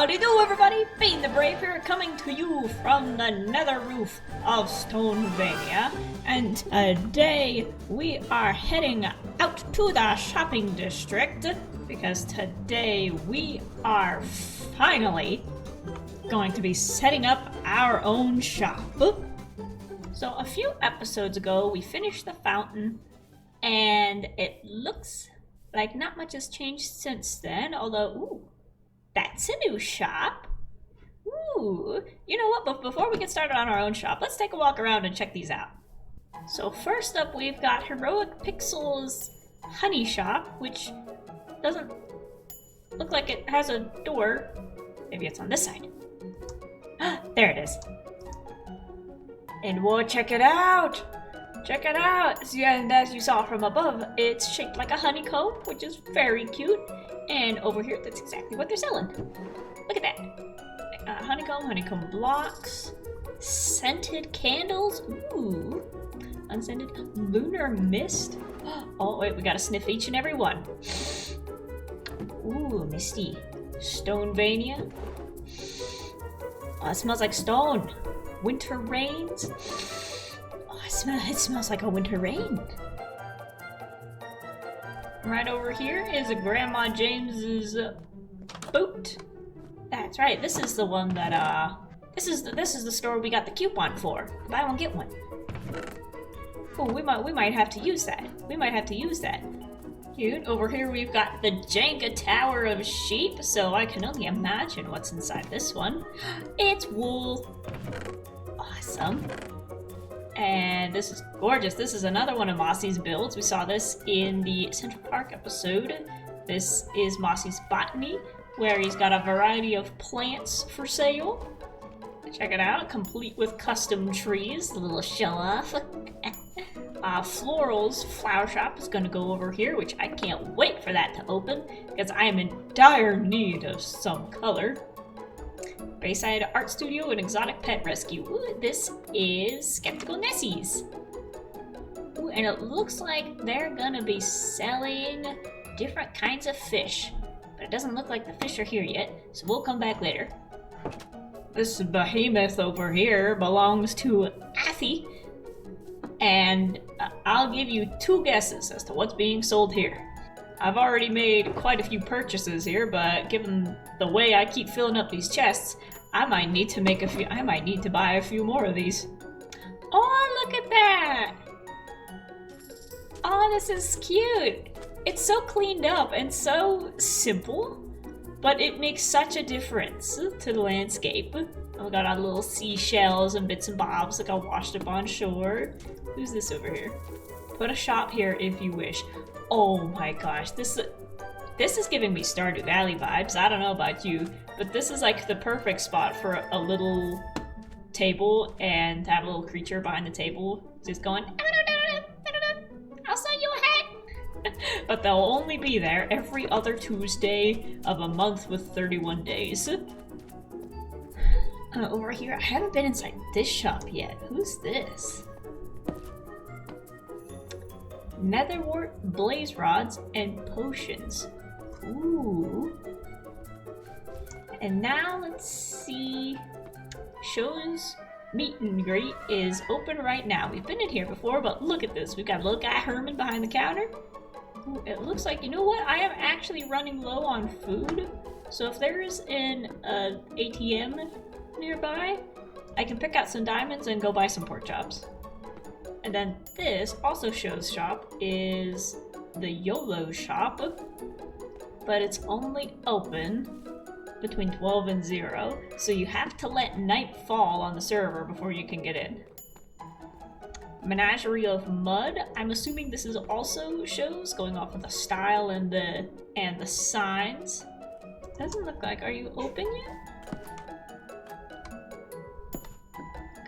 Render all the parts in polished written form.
Howdy do, everybody! Being the Brave here, coming to you from the nether roof of Stonevania. And today we are heading out to the shopping district because today we are finally going to be setting up our own shop. So a few episodes ago we finished the fountain and it looks like not much has changed since then, although, ooh, that's a new shop. Ooh, you know what, but before we get started on our own shop, let's take a walk around and check these out. So first up, we've got Heroic Pixel's honey shop, which doesn't look like it has a door. Maybe it's on this side. There it is. And whoa, check it out! Check it out! See, and as you saw from above, it's shaped like a honeycomb, which is very cute. And over here, that's exactly what they're selling. Look at that. Honeycomb blocks, scented candles. Ooh. Unscented lunar mist. Oh, wait, we gotta sniff each and every one. Ooh, misty. Stonevania. Oh, it smells like stone. Winter rains. Oh, it smells like a winter rain. Right over here is Grandma James's boat. That's right. This is the one that this is the store we got the coupon for. Buy one get one. Oh, we might have to use that. Cute. Over here we've got the Jenga Tower of Sheep. So I can only imagine what's inside this one. It's wool. Awesome. And this is gorgeous. This is another one of Mossy's builds. We saw this in the Central Park episode. This is Mossy's Botany, where he's got a variety of plants for sale. Check it out, complete with custom trees, a little show off. Floral's flower shop is going to go over here, which I can't wait for that to open, because I am in dire need of some color. Bayside Art Studio and Exotic Pet Rescue. Ooh, this is Skeptical Nessie's. Ooh, and it looks like they're gonna be selling different kinds of fish. But it doesn't look like the fish are here yet, so we'll come back later. This behemoth over here belongs to Athy. And I'll give you two guesses as to what's being sold here. I've already made quite a few purchases here, but given the way I keep filling up these chests, I might need to buy a few more of these. Oh, look at that! Oh, this is cute! It's so cleaned up and so simple, but it makes such a difference to the landscape. We got our little seashells and bits and bobs like I washed up on shore. Who's this over here? Put a shop here if you wish. Oh my gosh, this is giving me Stardew Valley vibes. I don't know about you, but this is like the perfect spot for a little table and to have a little creature behind the table just going, I'll sell you a hat! But they'll only be there every other Tuesday of a month with 31 days. Over here, I haven't been inside this shop yet. Who's this? Netherwort, blaze rods, and potions. Ooh. And now let's see. Shows meet and greet is open right now. We've been in here before, but look at this. We've got a little guy Herman behind the counter. Ooh, it looks like, you know what? I am actually running low on food. So if there's an ATM nearby, I can pick out some diamonds and go buy some pork chops. And then this also shows shop is the YOLO shop, but it's only open between 12 and 0, so you have to let night fall on the server before you can get in. Menagerie of Mud, I'm assuming this is also shows, going off of the style and the signs. Doesn't look like, are you open yet?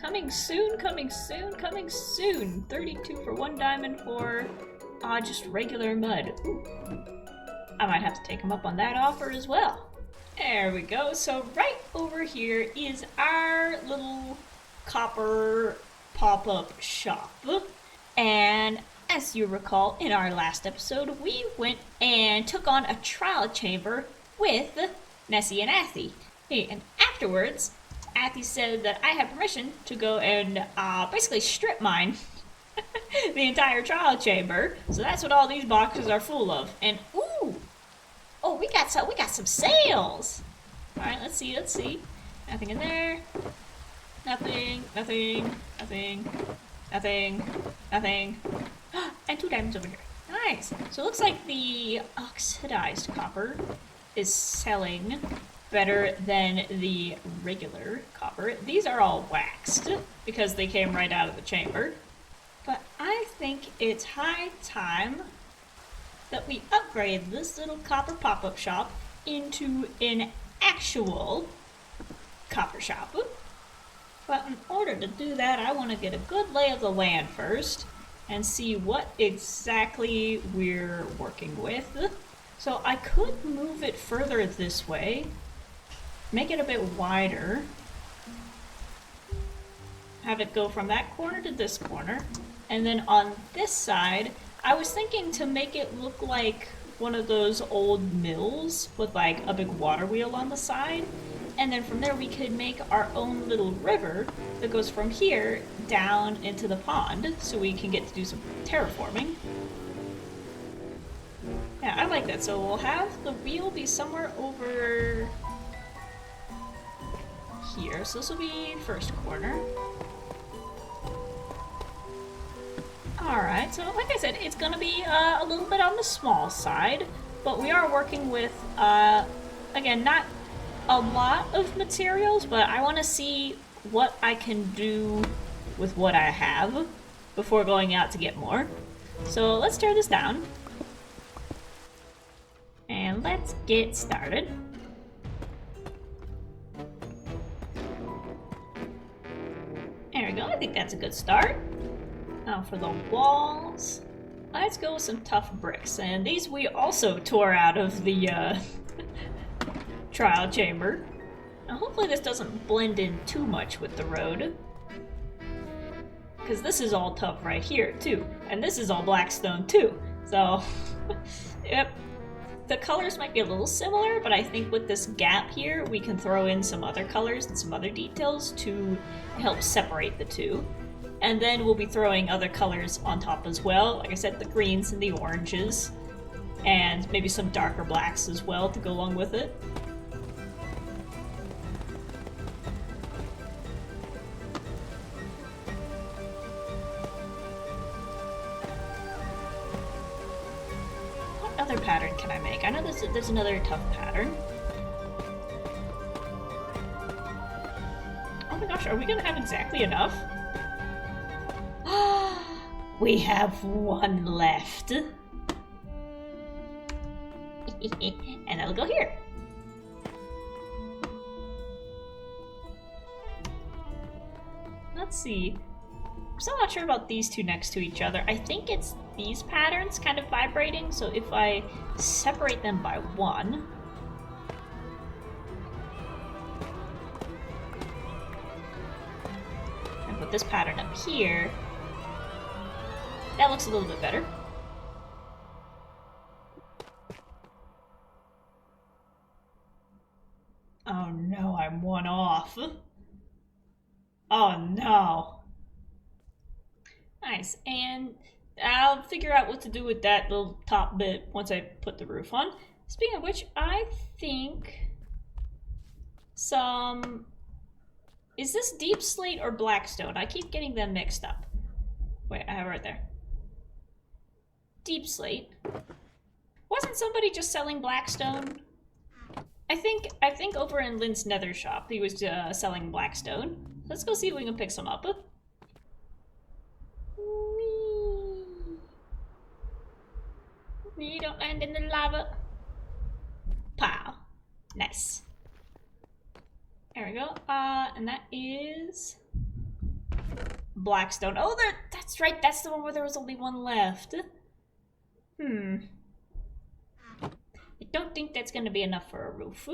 Coming soon, coming soon, coming soon. 32 for 1 diamond for just regular mud. Ooh. I might have to take him up on that offer as well. There we go. So right over here is our little copper pop-up shop. And as you recall, in our last episode, we went and took on a trial chamber with Nessie and Athy. Hey, and afterwards, Athy said that I had permission to go and basically strip mine the entire trial chamber. So that's what all these boxes are full of. And ooh, oh, we got some sales. All right, let's see. Nothing in there. Nothing. And 2 diamonds over here. Nice. So it looks like the oxidized copper is selling better than the regular copper. These are all waxed because they came right out of the chamber. But I think it's high time that we upgrade this little copper pop-up shop into an actual copper shop. But in order to do that, I want to get a good lay of the land first and see what exactly we're working with. So I could move it further this way, make it a bit wider, have it go from that corner to this corner, and then on this side, I was thinking to make it look like one of those old mills with like a big water wheel on the side. And then from there we could make our own little river that goes from here down into the pond so we can get to do some terraforming. Yeah, I like that. So we'll have the wheel be somewhere over here. So this will be first corner. Alright, so like I said, it's gonna be a little bit on the small side, but we are working with, again, not a lot of materials, but I want to see what I can do with what I have before going out to get more. So let's tear this down. And let's get started. There we go, I think that's a good start. Now for the walls, let's go with some tough bricks. And these we also tore out of the trial chamber. Now hopefully this doesn't blend in too much with the road, because this is all tough right here too, and this is all blackstone too. So yep, the colors might be a little similar, but I think with this gap here we can throw in some other colors and some other details to help separate the two. And then we'll be throwing other colors on top as well, like I said, the greens and the oranges, and maybe some darker blacks as well to go along with it. What other pattern can I make? I know there's another tough pattern. Oh my gosh, are we gonna have exactly enough? We have one left. And that'll go here. Let's see. I'm still not sure about these two next to each other. I think it's these patterns kind of vibrating, so if I separate them by one, and put this pattern up here, that looks a little bit better. Oh no, I'm one off. Oh no. Nice, and I'll figure out what to do with that little top bit once I put the roof on. Speaking of which, I think some... Is this deep slate or blackstone? I keep getting them mixed up. Wait, I have it right there. Deep slate. Wasn't somebody just selling blackstone? I think over in Lynn's nether shop he was selling blackstone. Let's go see if we can pick some up. You don't land in the lava. Pow. Nice. There we go. And that is blackstone. Oh, that's right. That's the one where there was only one left. I don't think that's going to be enough for a roof.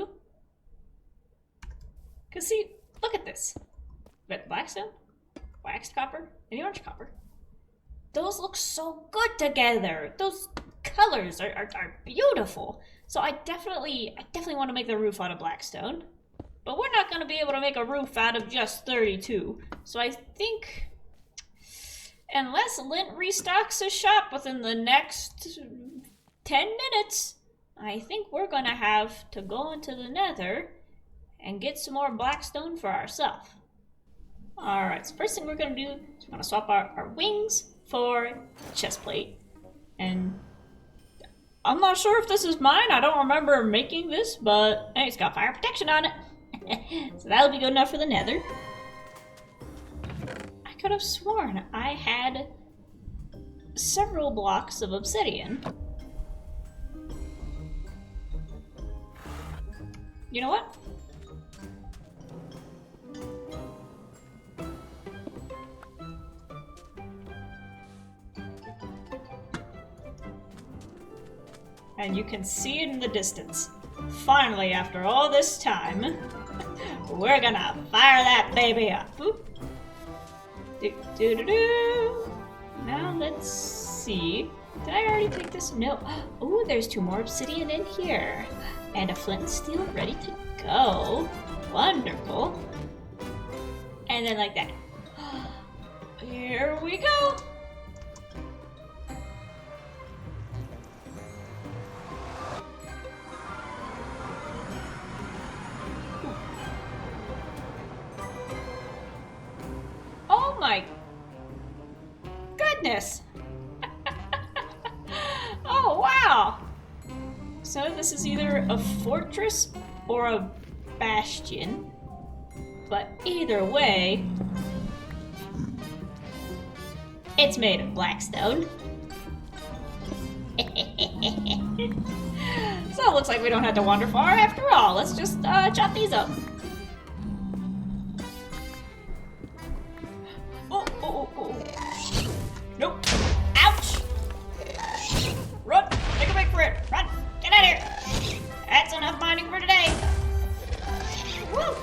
Because see, look at this. We got the blackstone, waxed copper, and the orange copper. Those look so good together. Those colors are beautiful. So I definitely want to make the roof out of blackstone. But we're not going to be able to make a roof out of just 32. So I think, unless Lint restocks his shop within the next 10 minutes, I think we're going to have to go into the Nether and get some more blackstone for ourselves. Alright, so first thing we're going to do is we're going to swap our wings for chest plate. And I'm not sure if this is mine. I don't remember making this, but hey, it's got fire protection on it. So that'll be good enough for the Nether. I could have sworn I had several blocks of obsidian. You know what? And you can see it in the distance. Finally, after all this time, we're gonna fire that baby up. Now let's see. Did I already take this? No. Oh, there's 2 more obsidian in here. And a flint and steel ready to go. Wonderful. And then like that. Here we go. Oh my goodness. Oh wow. So this is either a fortress or a bastion. But either way, it's made of blackstone. So it looks like we don't have to wander far after all. Let's just chop these up. Nope. Ouch! Run! Take a break for it! Run! Get out of here! That's enough mining for today! Woo!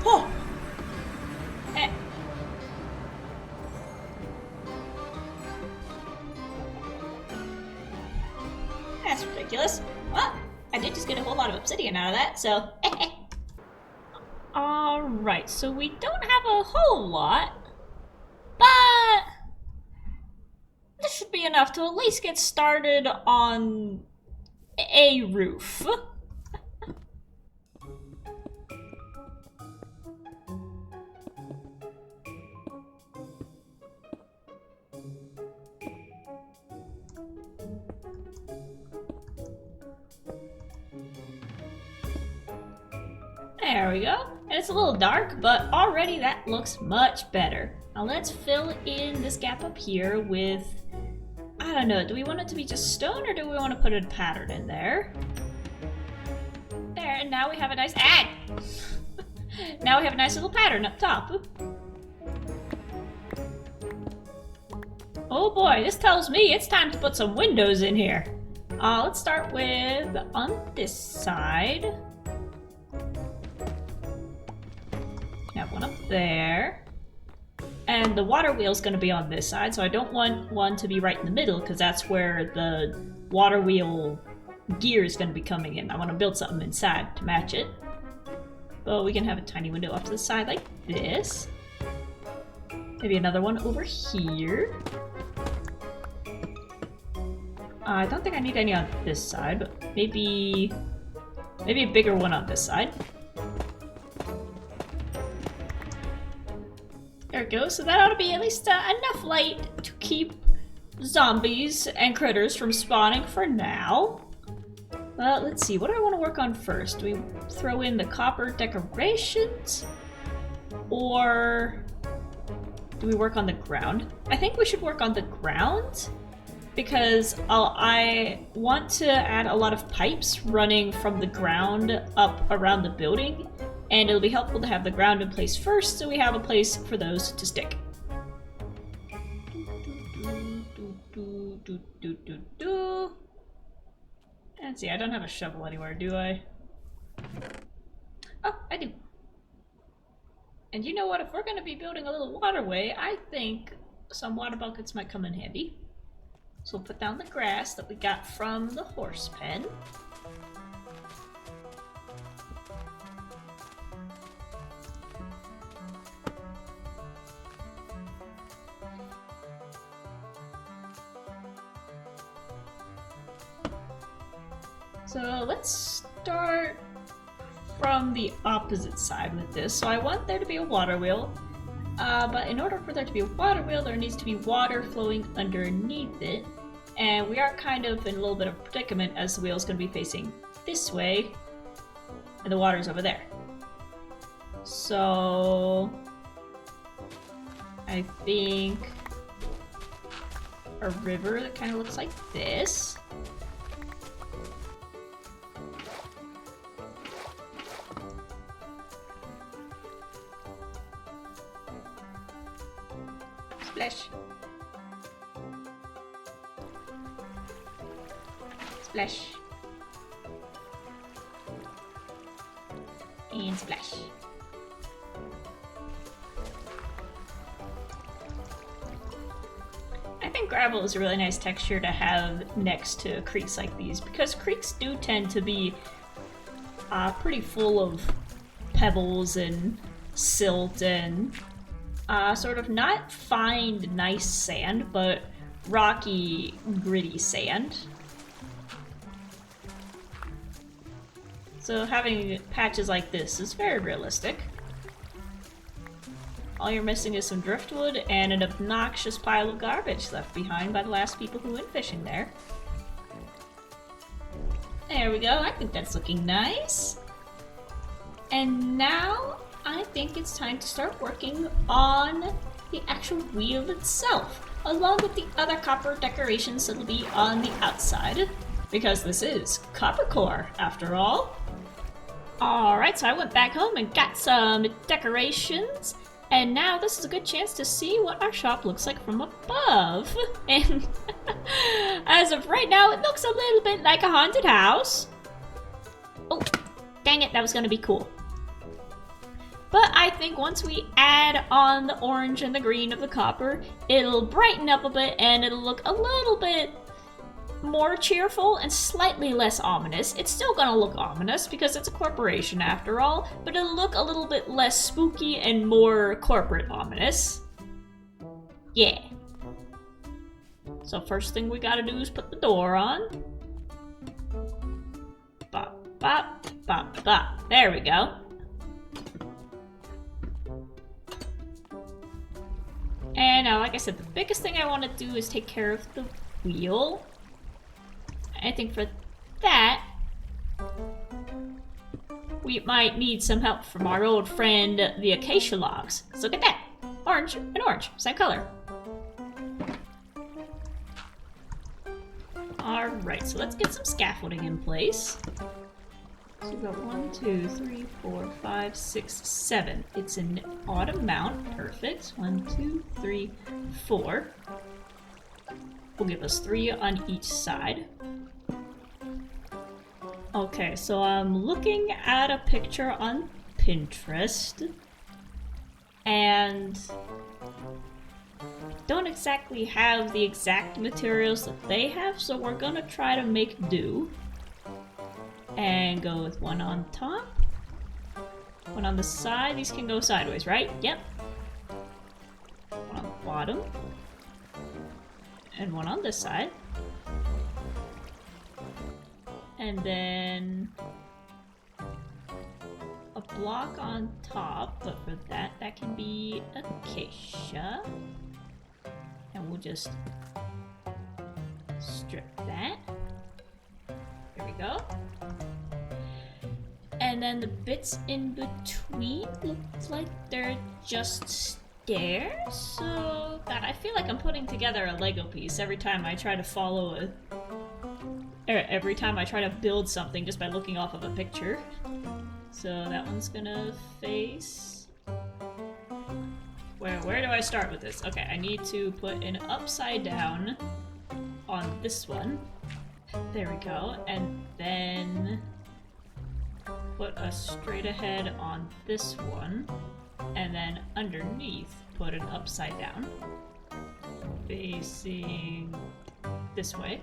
Oh! Eh. That's ridiculous. Well, I did just get a whole lot of obsidian out of that, so Alright, so we don't have a whole lot, but this should be enough to at least get started on a roof. There we go. And it's a little dark, but already that looks much better. Now let's fill in this gap up here with, I don't know, do we want it to be just stone or do we want to put a pattern in there? There, and now we have a nice, now we have a nice little pattern up top. Oh boy, this tells me it's time to put some windows in here. Let's start with on this side. Have one up there. And the water wheel's gonna be on this side, so I don't want one to be right in the middle because that's where the water wheel gear is gonna be coming in. I want to build something inside to match it. But we can have a tiny window up to the side like this. Maybe another one over here. I don't think I need any on this side, but maybe a bigger one on this side. There it goes. So that ought to be at least enough light to keep zombies and critters from spawning for now. Let's see. What do I want to work on first? Do we throw in the copper decorations? Or do we work on the ground? I think we should work on the ground because I want to add a lot of pipes running from the ground up around the building. And it'll be helpful to have the ground in place first, so we have a place for those to stick. And see, I don't have a shovel anywhere, do I? Oh, I do. And you know what? If we're going to be building a little waterway, I think some water buckets might come in handy. So we'll put down the grass that we got from the horse pen. So let's start from the opposite side with this. So I want there to be a water wheel, but in order for there to be a water wheel, there needs to be water flowing underneath it. And we are kind of in a little bit of a predicament as the wheel is going to be facing this way, and the water's over there. So I think a river that kind of looks like this. Splash. Splash. And splash. I think gravel is a really nice texture to have next to creeks like these, because creeks do tend to be pretty full of pebbles and silt and sort of not fine, nice sand, but rocky, gritty sand. So having patches like this is very realistic. All you're missing is some driftwood and an obnoxious pile of garbage left behind by the last people who went fishing there. There we go, I think that's looking nice. And now I think it's time to start working on the actual wheel itself, along with the other copper decorations that'll be on the outside, because this is Copper Corp after all. Alright, so I went back home and got some decorations, and now this is a good chance to see what our shop looks like from above. And as of right now, it looks a little bit like a haunted house. Oh, dang it, that was gonna be cool. But I think once we add on the orange and the green of the copper, it'll brighten up a bit and it'll look a little bit more cheerful and slightly less ominous. It's still gonna look ominous because it's a corporation after all, but it'll look a little bit less spooky and more corporate ominous. Yeah. So first thing we gotta do is put the door on. Bop, bop, bop, bop. There we go. And now, like I said, the biggest thing I want to do is take care of the wheel. I think for that, we might need some help from our old friend, the acacia logs. So look at that! Orange and orange, same color. Alright, so let's get some scaffolding in place. So we've got 1, 2, 3, 4, 5, 6, 7. It's an odd amount. Perfect. 1, 2, 3, 4. Will give us 3 on each side. Okay, so I'm looking at a picture on Pinterest, and don't exactly have the exact materials that they have, so we're gonna try to make do. And go with one on top, one on the side. These can go sideways, right? Yep. One on the bottom, and one on this side. And then a block on top, but for that, that can be acacia. And we'll just strip that. There we go. And then the bits in between look like they're just stairs. So, God, I feel like I'm putting together a Lego piece every time I try to follow every time I try to build something just by looking off of a picture. So that one's gonna face... Where do I start with this? Okay, I need to put an upside down on this one. There we go. And then put a straight ahead on this one. And then underneath, put an upside down. Facing this way.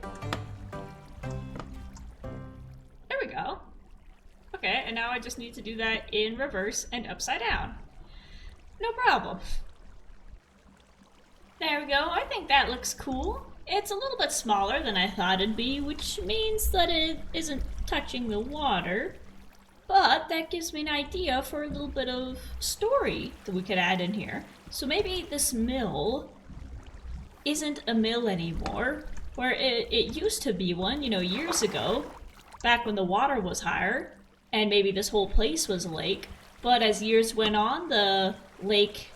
There we go. Okay, and now I just need to do that in reverse and upside down. No problem. There we go. I think that looks cool. It's a little bit smaller than I thought it'd be, which means that it isn't touching the water. But that gives me an idea for a little bit of story that we could add in here. So maybe this mill isn't a mill anymore, where it used to be one, you know, years ago, back when the water was higher, and maybe this whole place was a lake. But as years went on, the lake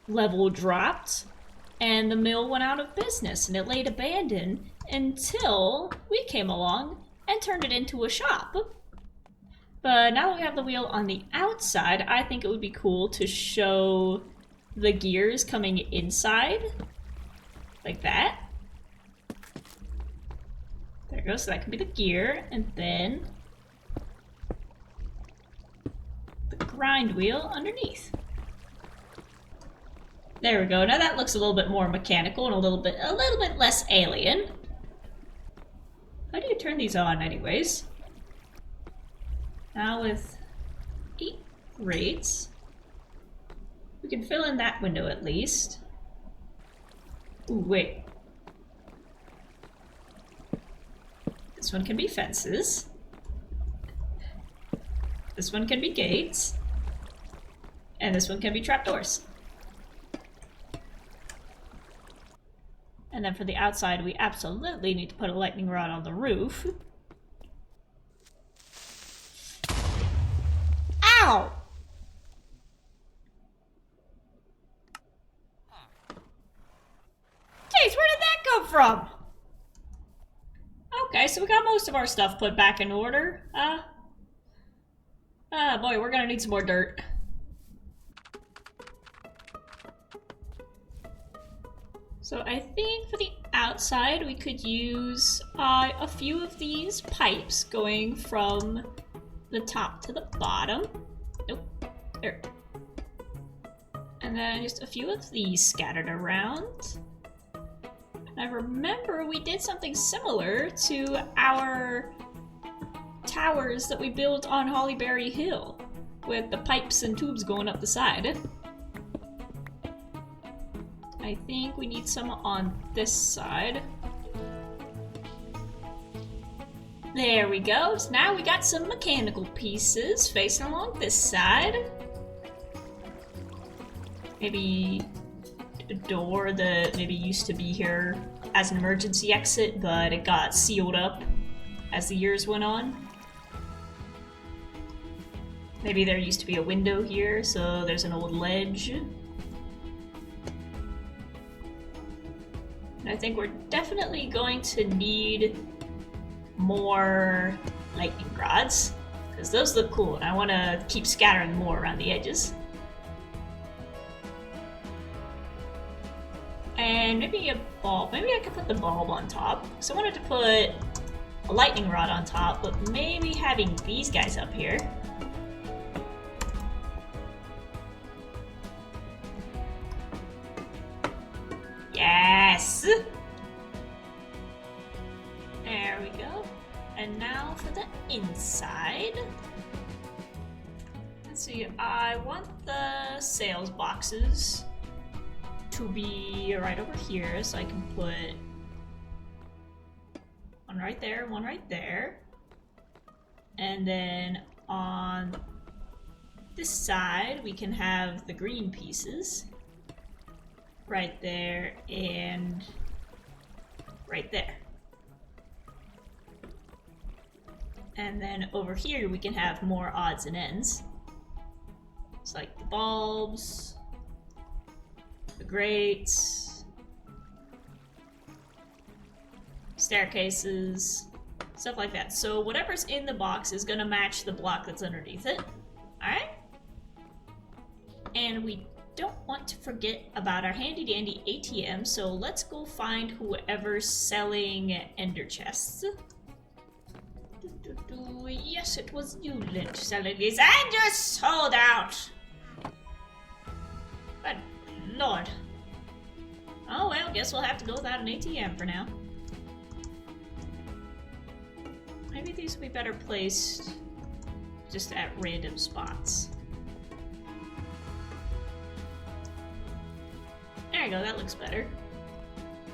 level dropped, and the mill went out of business, and it laid abandoned until we came along and turned it into a shop. But now that we have the wheel on the outside, I think it would be cool to show the gears coming inside. Like that. There it goes, so that could be the gear, and then the grind wheel underneath. There we go. Now that looks a little bit more mechanical and a little bit less alien. How do you turn these on anyways? Now with 8 rates, we can fill in that window at least. Ooh, wait. This one can be fences. This one can be gates. And this one can be trapdoors. And then for the outside, we absolutely need to put a lightning rod on the roof. Ow! Jeez, where did that come from? Okay, so we got most of our stuff put back in order. Boy, we're gonna need some more dirt. So I think for the outside, we could use a few of these pipes going from the top to the bottom. Nope, there. And then just a few of these scattered around. And I remember we did something similar to our towers that we built on Hollyberry Hill, with the pipes and tubes going up the side. I think we need some on this side. There we go. So now we got some mechanical pieces facing along this side. Maybe a door that maybe used to be here as an emergency exit, but it got sealed up as the years went on. Maybe there used to be a window here, so there's an old ledge. And I think we're definitely going to need more lightning rods, because those look cool, and I want to keep scattering more around the edges. And maybe a bulb. Maybe I could put the bulb on top. So I wanted to put a lightning rod on top, but maybe having these guys up here. Yes! There we go. And now for the inside. Let's see, I want the sales boxes to be right over here, so I can put one right there, one right there. And then on this side, we can have the green pieces. Right there and right there. And then over here we can have more odds and ends. It's like the bulbs, the grates, staircases, stuff like that. So whatever's in the box is gonna match the block that's underneath it. Alright? And we don't want to forget about our handy dandy ATM, so let's go find whoever's selling ender chests. Yes, it was you, Lynch, selling these, and you're sold out! Good lord. Oh well, guess we'll have to go without an ATM for now. maybe these would be better placed just at random spots. There you go, that looks better.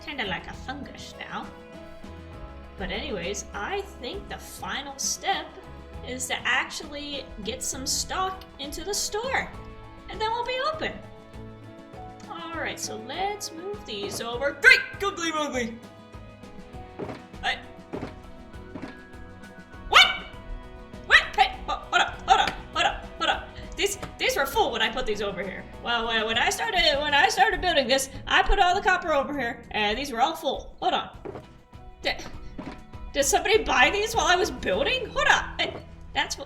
Kinda like a fungus now. But anyways, I think the final step is to actually get some stock into the store. And then we'll be open. Alright, so let's move these over. Great! Googly moogly! What? What? Hey, hold up. These were full when I put these over here. Well, when I started building this, I put all the copper over here, and these were all full. Hold on. Did somebody buy these while I was building? Hold on. That's.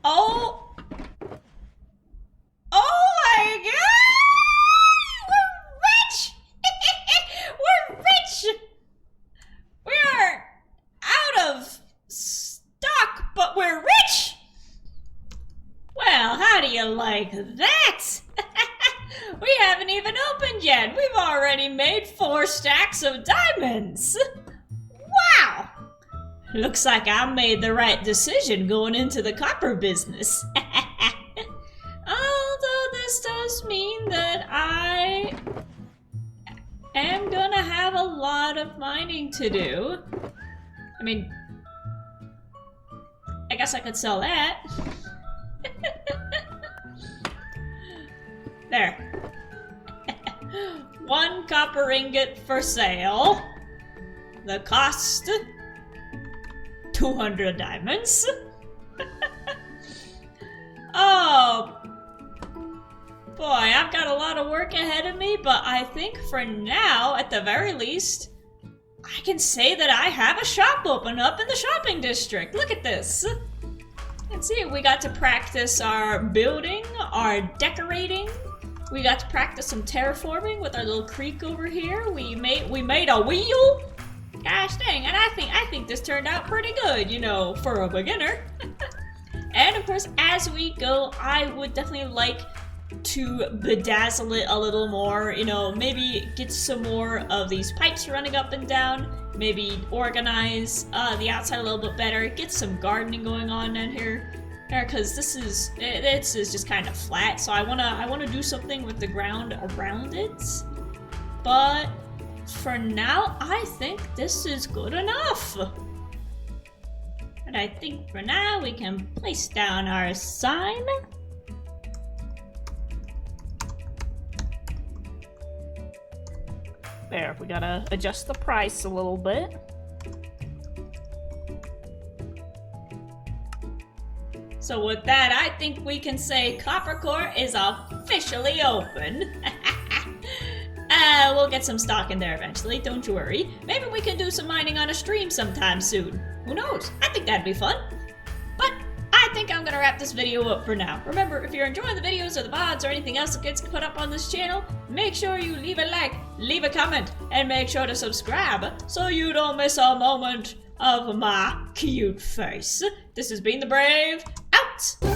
Oh. Oh my god! We're rich! We're rich! We are out of stock, but we're rich! Well, how do you like that? We haven't even opened yet. We've already made 4 stacks of diamonds. Wow! Looks like I made the right decision going into the copper business. Although this does mean that I am gonna have a lot of mining to do. I mean, I guess I could sell that. There. 1 copper ingot for sale. The cost 200 diamonds. Oh boy, I've got a lot of work ahead of me, but I think for now, at the very least, I can say that I have a shop open up in the shopping district. Look at this. And see, we got to practice our building, our decorating. We got to practice some terraforming with our little creek over here. We made a wheel. Gosh dang, and I think this turned out pretty good, you know, for a beginner. And of course, as we go, I would definitely like to bedazzle it a little more, you know, maybe get some more of these pipes running up and down, maybe organize the outside a little bit better, get some gardening going on in here, because this is just kind of flat, so I wanna do something with the ground around it. But for now, I think this is good enough. And I think for now we can place down our sign. There, we gotta adjust the price a little bit. So with that, I think we can say Copper Corp is officially open. We'll get some stock in there eventually, don't you worry. Maybe we can do some mining on a stream sometime soon. Who knows? I think that'd be fun. But I think I'm gonna wrap this video up for now. Remember, if you're enjoying the videos or the VODs or anything else that gets put up on this channel, make sure you leave a like, leave a comment, and make sure to subscribe so you don't miss a moment of my cute face. This has been The Brave, out!